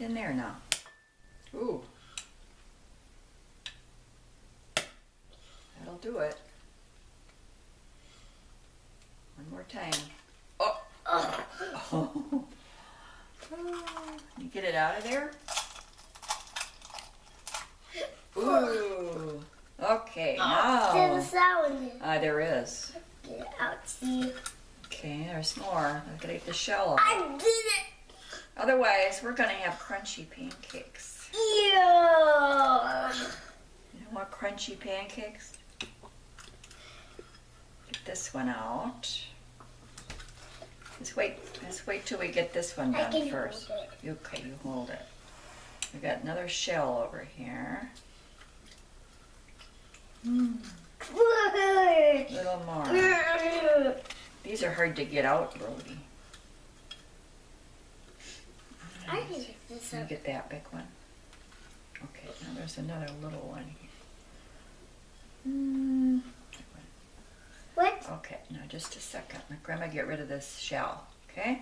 it in there now. Ooh. That'll do it. One more time. Oh! Oh. You get it out of there? Ooh. Okay, now. There's a sound. There is. Get it out, see. Okay, there's more. I gotta get the shell off. I did it. Otherwise, we're gonna have crunchy pancakes. Ew. You don't want crunchy pancakes? Get this one out. Let's wait till we get this one I done can first. hold it. Okay, you hold it. We got another shell over here. A little more. These are hard to get out, Brody. I can get this Can you up. get that big one? Okay, now there's another little one here. What? Okay, now just a second. Let Grandma get rid of this shell, okay?